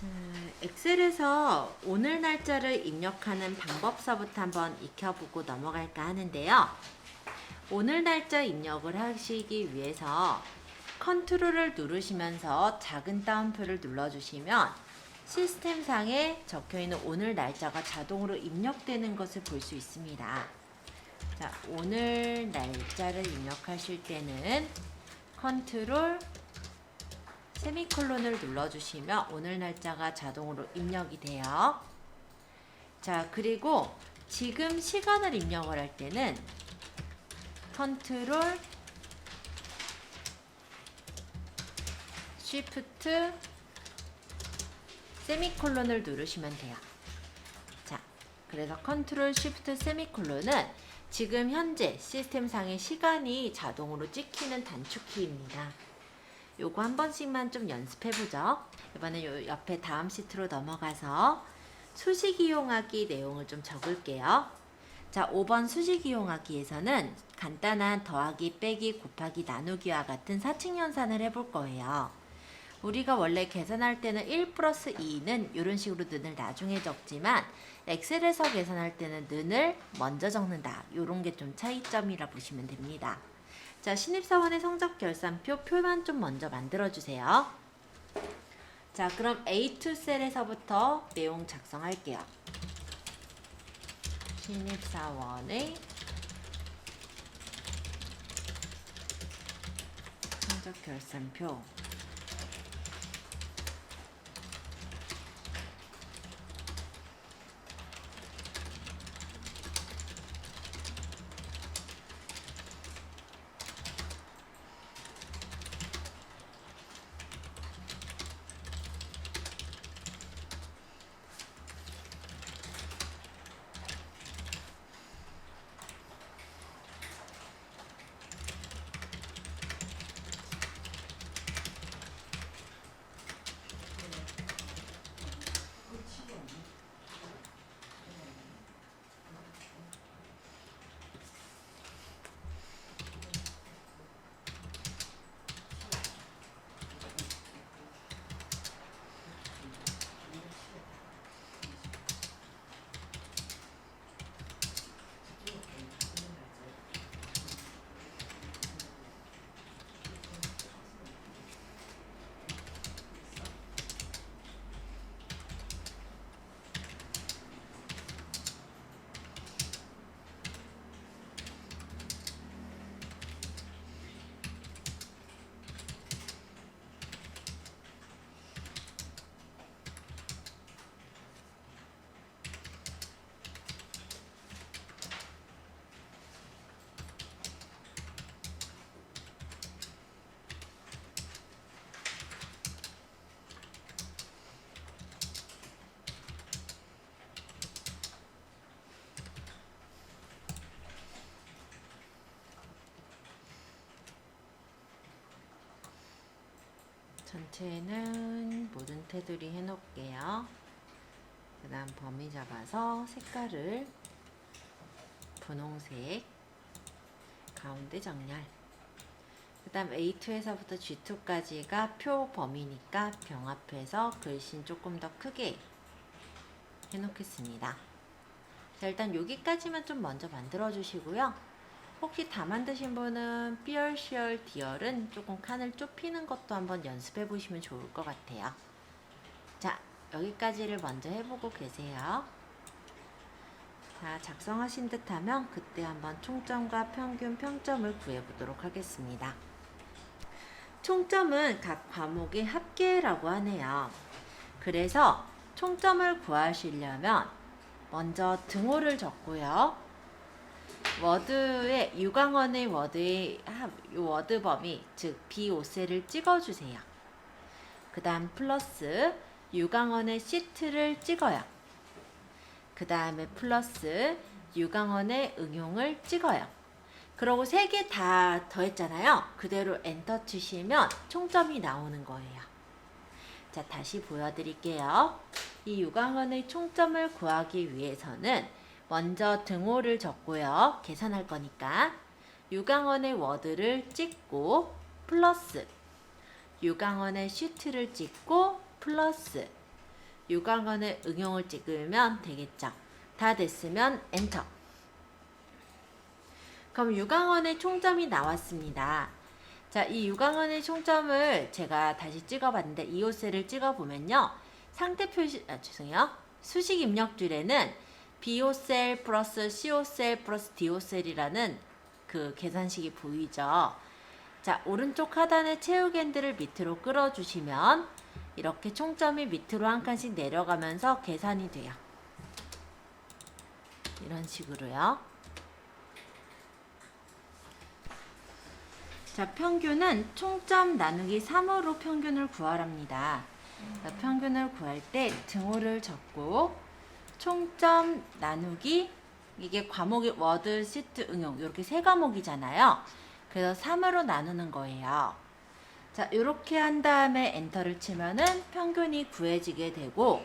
자, 엑셀에서 오늘 날짜를 입력하는 방법서부터 한번 익혀보고 넘어갈까 하는데요. 오늘 날짜 입력을 하시기 위해서 컨트롤을 누르시면서 작은 따옴표를 눌러주시면 시스템상에 적혀있는 오늘 날짜가 자동으로 입력되는 것을 볼 수 있습니다. 자, 오늘 날짜를 입력하실 때는 컨트롤 세미콜론을 눌러주시면 오늘 날짜가 자동으로 입력이 돼요. 자, 그리고 지금 시간을 입력을 할 때는 컨트롤 쉬프트 세미콜론을 누르시면 돼요. 자, 그래서 컨트롤 쉬프트 세미콜론은 지금 현재 시스템상의 시간이 자동으로 찍히는 단축키입니다. 요거 한 번씩만 좀 연습해보죠. 이번엔 요 옆에 다음 시트로 넘어가서 수식 이용하기 내용을 좀 적을게요. 자, 5번 수식 이용하기에서는 간단한 더하기, 빼기, 곱하기, 나누기와 같은 사칙 연산을 해볼 거예요. 우리가 원래 계산할 때는 1 플러스 2는 이런 식으로 는을 나중에 적지만 엑셀에서 계산할 때는 는을 먼저 적는다. 이런 게 좀 차이점이라 보시면 됩니다. 자, 신입사원의 성적 결산표 표만 좀 먼저 만들어주세요. 자, 그럼 A2 셀에서부터 내용 작성할게요. 신입사원의 성적 결산표. 전체는 모든 테두리 해놓을게요. 그 다음 범위 잡아서 색깔을 분홍색, 가운데 정렬. 그 다음 A2에서부터 G2까지가 표 범위니까 병합해서 글씨는 조금 더 크게 해놓겠습니다. 자, 일단 여기까지만 좀 먼저 만들어 주시고요. 혹시 다 만드신 분은 삐얼, 시얼, 디얼은 조금 칸을 좁히는 것도 한번 연습해 보시면 좋을 것 같아요. 자, 여기까지를 먼저 해보고 계세요. 자, 작성하신 듯 하면 그때 한번 총점과 평균, 평점을 구해보도록 하겠습니다. 총점은 각 과목의 합계라고 하네요. 그래서 총점을 구하시려면 먼저 등호를 적고요. 워드의 유광원의 워드의 워드 범위, 즉 B5셀을 찍어주세요. 그 다음 플러스 유광원의 시트를 찍어요. 그 다음에 플러스 유광원의 응용을 찍어요. 그러고 3개 다 더했잖아요. 그대로 엔터 치시면 총점이 나오는 거예요. 자, 다시 보여드릴게요. 이 유광원의 총점을 구하기 위해서는 먼저 등호를 적고요. 계산할 거니까 유광원의 워드를 찍고 플러스 유광원의 시트를 찍고 플러스 유광원의 응용을 찍으면 되겠죠. 다 됐으면 엔터. 그럼 유광원의 총점이 나왔습니다. 자, 이 유광원의 총점을 제가 다시 찍어봤는데 이오셀을 찍어보면요. 상태 표시, 죄송해요. 수식 입력줄에는 B오셀 플러스 C오셀 플러스 D오셀이라는 그 계산식이 보이죠. 자, 오른쪽 하단의 채우겐들을 밑으로 끌어주시면 이렇게 총점이 밑으로 한 칸씩 내려가면서 계산이 돼요. 이런 식으로요. 자, 평균은 총점 나누기 3으로 평균을 구하랍니다. 자, 평균을 구할 때 등호를 적고 총점 나누기 이게 과목이 워드, 시트, 응용 이렇게 세 과목이잖아요. 그래서 3으로 나누는 거예요. 자, 이렇게 한 다음에 엔터를 치면은 평균이 구해지게 되고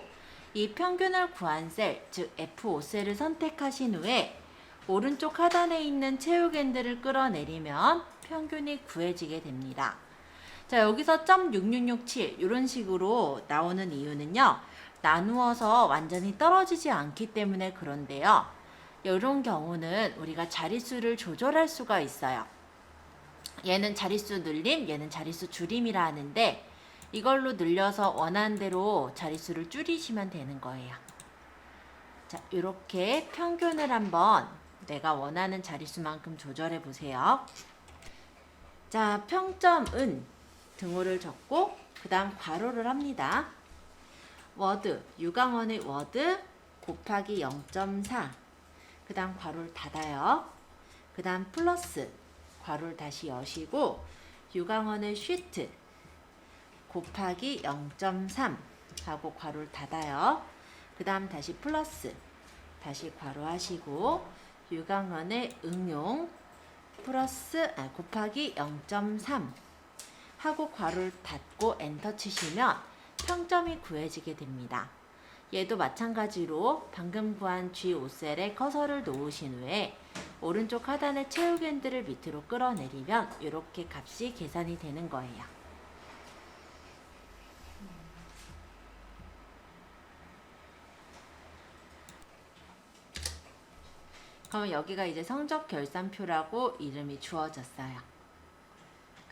이 평균을 구한 셀, 즉 F5셀을 선택하신 후에 오른쪽 하단에 있는 채우겐들을 끌어내리면 평균이 구해지게 됩니다. 자, 여기서 .6667 이런 식으로 나오는 이유는요. 나누어서 완전히 떨어지지 않기 때문에 그런데요. 이런 경우는 우리가 자릿수를 조절할 수가 있어요. 얘는 자릿수 늘림, 얘는 자릿수 줄임이라 하는데 이걸로 늘려서 원하는 대로 자릿수를 줄이시면 되는 거예요. 자, 이렇게 평균을 한번 내가 원하는 자릿수만큼 조절해 보세요. 자, 평점은 등호를 적고 그 다음 괄호를 합니다. 워드, 유광원의 워드 곱하기 0.4 그 다음 괄호를 닫아요. 그 다음 플러스 괄호를 다시 여시고 유광원의 쉬트 곱하기 0.3 하고 괄호를 닫아요. 그 다음 다시 플러스 다시 괄호 하시고 유광원의 응용 플러스 곱하기 0.3 하고 괄호를 닫고 엔터 치시면 평점이 구해지게 됩니다. 얘도 마찬가지로 방금 구한 G5셀에 커서를 놓으신 후에 오른쪽 하단의 채우겐들을 밑으로 끌어내리면 이렇게 값이 계산이 되는 거예요. 그럼 여기가 이제 성적 결산표라고 이름이 주어졌어요.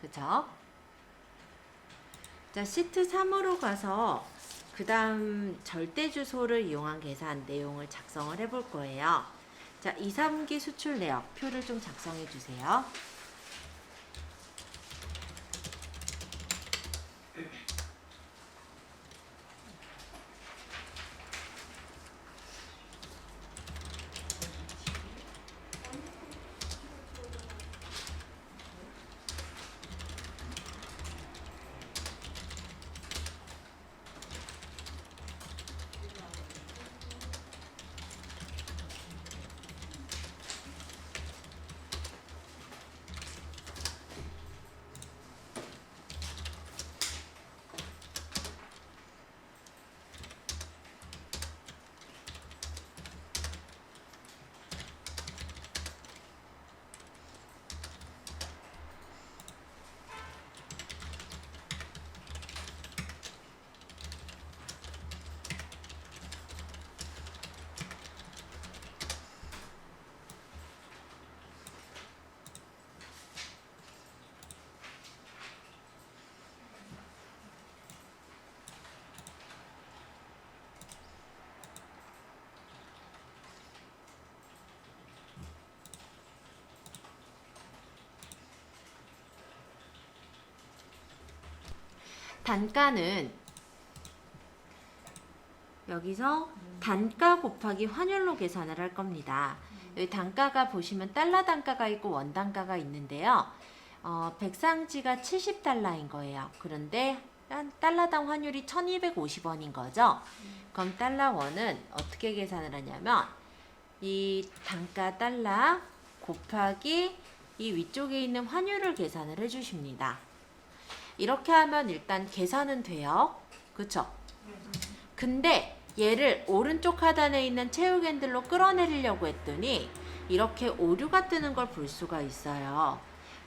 그죠? 자, 시트 3으로 가서 그 다음 절대주소를 이용한 계산 내용을 작성을 해볼 거예요. 자, 2, 3기 수출 내역 표를 좀 작성해 주세요. 단가는 여기서 단가 곱하기 환율로 계산을 할 겁니다. 여기 단가가 보시면 달러 단가가 있고 원 단가가 있는데요. 백상지가 70달러인 거예요. 그런데 달러당 환율이 1250원인 거죠. 그럼 달러 원은 어떻게 계산을 하냐면 이 단가 달러 곱하기 이 위쪽에 있는 환율을 계산을 해주십니다. 이렇게 하면 일단 계산은 돼요. 그쵸? 근데 얘를 오른쪽 하단에 있는 채우겐들로 끌어내리려고 했더니 이렇게 오류가 뜨는 걸 볼 수가 있어요.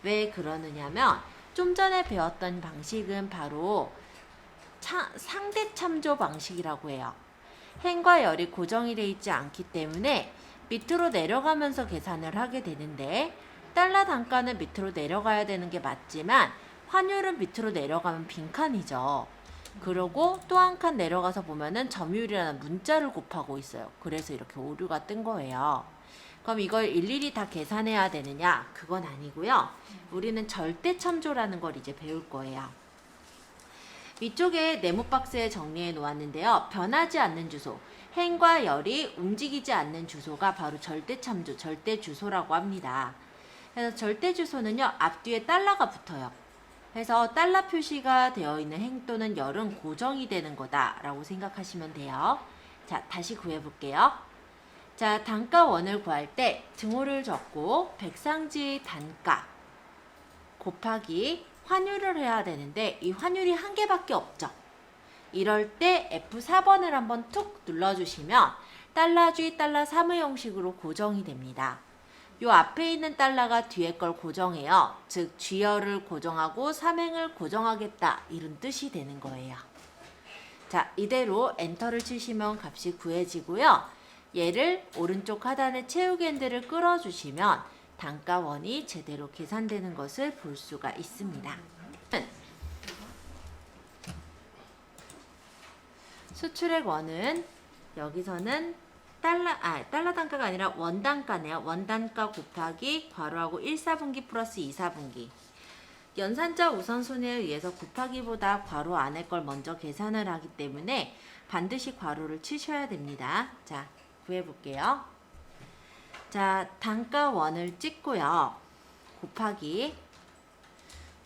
왜 그러느냐면 좀 전에 배웠던 방식은 바로 상대 참조 방식이라고 해요. 행과 열이 고정이 되어 있지 않기 때문에 밑으로 내려가면서 계산을 하게 되는데, 달러 단가는 밑으로 내려가야 되는 게 맞지만 환율은 밑으로 내려가면 빈칸이죠. 그리고 또 한 칸 내려가서 보면은 점유율이라는 문자를 곱하고 있어요. 그래서 이렇게 오류가 뜬 거예요. 그럼 이걸 일일이 다 계산해야 되느냐? 그건 아니고요. 우리는 절대 참조라는 걸 이제 배울 거예요. 위쪽에 네모 박스에 정리해 놓았는데요. 변하지 않는 주소, 행과 열이 움직이지 않는 주소가 바로 절대 참조, 절대 주소라고 합니다. 그래서 절대 주소는요, 앞뒤에 달러가 붙어요. 그래서 달러 표시가 되어 있는 행 또는 열은 고정이 되는 거다라고 생각하시면 돼요. 자, 다시 구해볼게요. 자, 단가원을 구할 때 등호를 적고 백상지 단가 곱하기 환율을 해야 되는데 이 환율이 한 개밖에 없죠. 이럴 때 F4번을 한번 툭 눌러주시면 달러주의 달러 사무 형식으로 고정이 됩니다. 요 앞에 있는 달러가 뒤에 걸 고정해요. 즉 쥐어를 고정하고 삼행을 고정하겠다 이런 뜻이 되는 거예요. 자, 이대로 엔터를 치시면 값이 구해지고요. 얘를 오른쪽 하단에 채우기 핸들을 끌어주시면 단가원이 제대로 계산되는 것을 볼 수가 있습니다. 수출액 원은 여기서는 달러 단가가 아니라 원단가네요. 원단가 곱하기 괄호하고 1사분기 플러스 2사분기. 연산자 우선순위에 의해서 곱하기보다 괄호 안에 걸 먼저 계산을 하기 때문에 반드시 괄호를 치셔야 됩니다. 자, 구해볼게요. 자, 단가원을 찍고요. 곱하기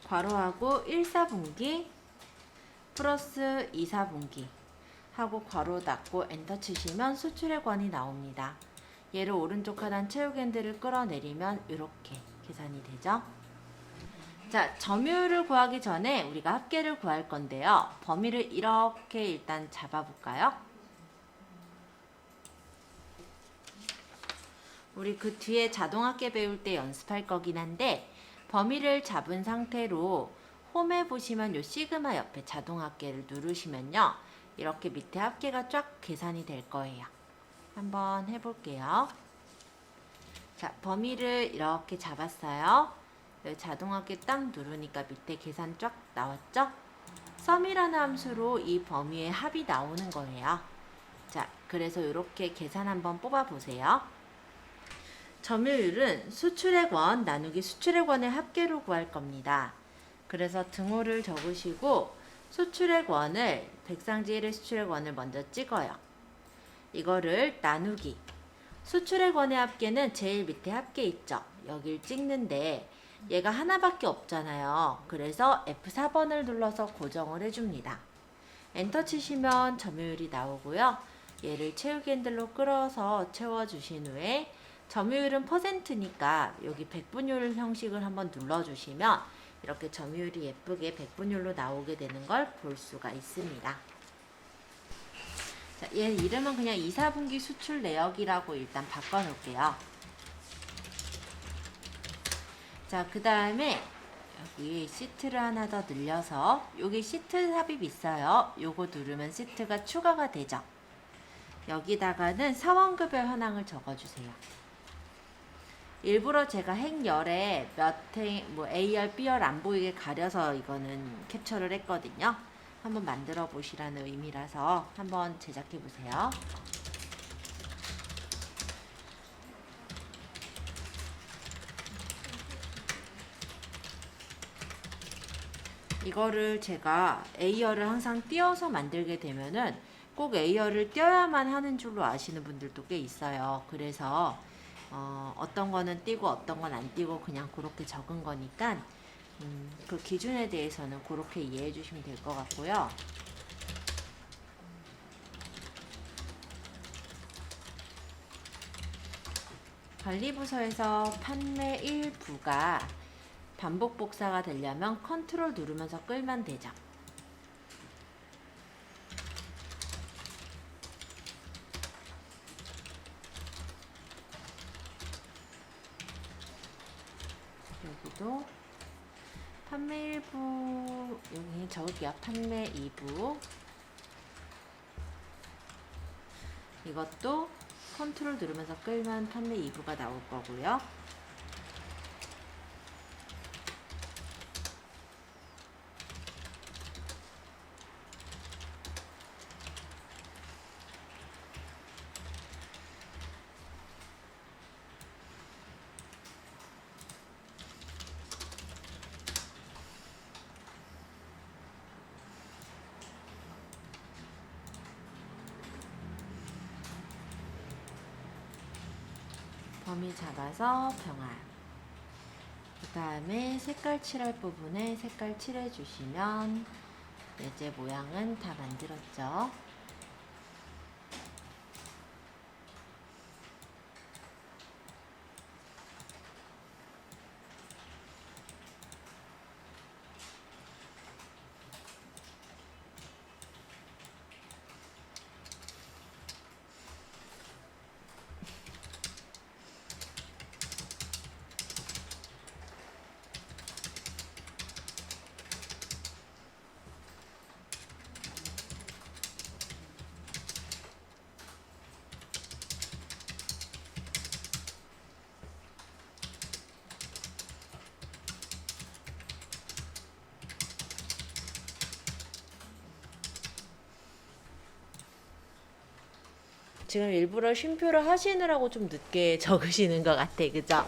괄호하고 1사분기 플러스 2사분기 하고 괄호 닫고 엔터 치시면 수출액 원이 나옵니다. 얘를 오른쪽 하단 채우기 핸들을 끌어내리면 이렇게 계산이 되죠. 자, 점유율을 구하기 전에 우리가 합계를 구할 건데요. 범위를 이렇게 일단 잡아볼까요? 우리 그 뒤에 자동합계 배울 때 연습할 거긴 한데 범위를 잡은 상태로 홈에 보시면 요 시그마 옆에 자동합계를 누르시면요. 이렇게 밑에 합계가 쫙 계산이 될 거예요. 한번 해볼게요. 자, 범위를 이렇게 잡았어요. 자동합계 딱 누르니까 밑에 계산 쫙 나왔죠? 썸이라는 함수로 이 범위의 합이 나오는 거예요. 자, 그래서 이렇게 계산 한번 뽑아보세요. 점유율은 수출액 원 나누기 수출액 원의 합계로 구할 겁니다. 그래서 등호를 적으시고 수출액 원을 백상지 1의 수출액 원을 먼저 찍어요. 이거를 나누기 수출액 원의 합계는 제일 밑에 합계 있죠. 여길 찍는데 얘가 하나밖에 없잖아요. 그래서 F4번을 눌러서 고정을 해줍니다. 엔터 치시면 점유율이 나오고요. 얘를 채우기 핸들로 끌어서 채워주신 후에 점유율은 %니까 여기 백분율 형식을 한번 눌러주시면 이렇게 점유율이 예쁘게 백분율로 나오게 되는 걸 볼 수가 있습니다. 자, 얘 이름은 그냥 2, 4분기 수출 내역이라고 일단 바꿔놓을게요. 자, 그 다음에 여기 시트를 하나 더 늘려서 여기 시트 삽입 있어요. 요거 누르면 시트가 추가가 되죠. 여기다가는 사원급여 현황을 적어주세요. 일부러 제가 행열에 A열, B열 안 보이게 가려서 이거는 캡처를 했거든요. 한번 만들어 보시라는 의미라서 한번 제작해 보세요. 이거를 제가 A열을 항상 띄어서 만들게 되면은 꼭 A열을 띄어야만 하는 줄로 아시는 분들도 꽤 있어요. 그래서 어떤 거는 띄고 어떤 건 안 띄고 그냥 그렇게 적은 거니까 그 기준에 대해서는 그렇게 이해해 주시면 될 것 같고요. 관리부서에서 판매 1부가 반복 복사가 되려면 컨트롤 누르면서 끌면 되죠. 여기도 판매 1부 여기 적을게요. 판매 2부. 이것도 컨트롤 누르면서 끌면 판매 2부가 나올 거고요. 범위 잡아서 병합. 그 다음에 색깔 칠할 부분에 색깔 칠해 주시면 이제 모양은 다 만들었죠. 지금 일부러 쉼표를 하시느라고 좀 늦게 적으시는 것 같아. 그죠?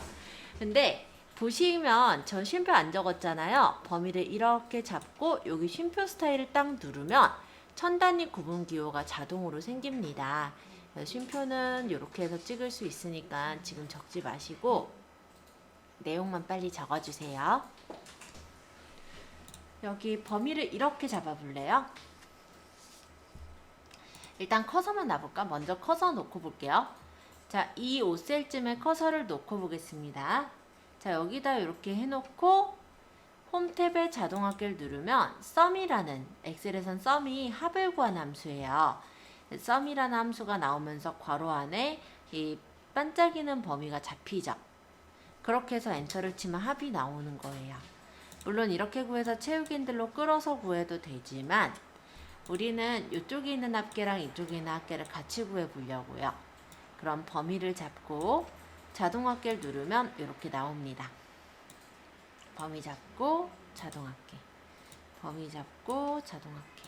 근데 보시면 전 쉼표 안 적었잖아요. 범위를 이렇게 잡고 여기 쉼표 스타일을 딱 누르면 천 단위 구분 기호가 자동으로 생깁니다. 쉼표는 이렇게 해서 찍을 수 있으니까 지금 적지 마시고 내용만 빨리 적어주세요. 여기 범위를 이렇게 잡아볼래요? 일단 커서만 놔볼까? 먼저 커서 놓고 볼게요. 자, 이 5셀쯤에 커서를 놓고 보겠습니다. 자, 여기다 이렇게 해놓고 홈 탭에 자동합계를 누르면 sum이라는, 엑셀에선 sum이 합을 구한 함수예요. sum이라는 함수가 나오면서 괄호 안에 이 반짝이는 범위가 잡히죠. 그렇게 해서 엔터를 치면 합이 나오는 거예요. 물론 이렇게 구해서 채우기 핸들로 끌어서 구해도 되지만 우리는 이쪽에 있는 합계랑 이쪽에 있는 합계를 같이 구해 보려고요. 그럼 범위를 잡고 자동합계를 누르면 이렇게 나옵니다. 범위 잡고 자동합계, 범위 잡고 자동합계.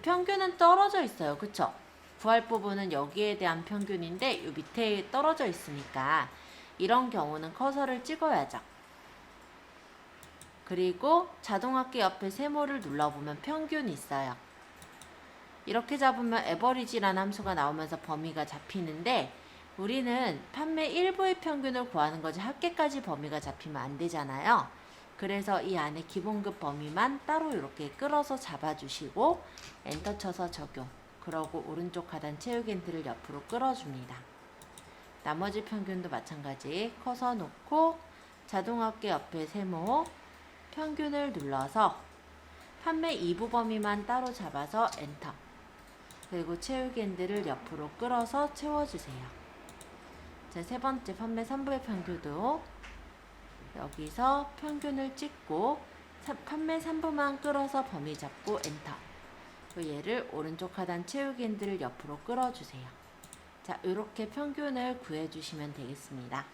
평균은 떨어져 있어요. 그쵸? 구할 부분은 여기에 대한 평균인데 이 밑에 떨어져 있으니까 이런 경우는 커서를 찍어야죠. 그리고 자동합계 옆에 세모를 눌러보면 평균이 있어요. 이렇게 잡으면 에버리지라는 함수가 나오면서 범위가 잡히는데 우리는 판매 1부의 평균을 구하는 거지 합계까지 범위가 잡히면 안 되잖아요. 그래서 이 안에 기본급 범위만 따로 이렇게 끌어서 잡아주시고 엔터 쳐서 적용. 그러고 오른쪽 하단 채우기 힌트를 옆으로 끌어줍니다. 나머지 평균도 마찬가지 커서 놓고 자동합계 옆에 세모 평균을 눌러서 판매 2부 범위만 따로 잡아서 엔터. 그리고 채우기 핸들을 옆으로 끌어서 채워주세요. 자, 세 번째 판매 3부의 평균도 여기서 평균을 찍고 판매 3부만 끌어서 범위 잡고 엔터. 얘를 오른쪽 하단 채우기 핸들을 옆으로 끌어주세요. 자, 이렇게 평균을 구해주시면 되겠습니다.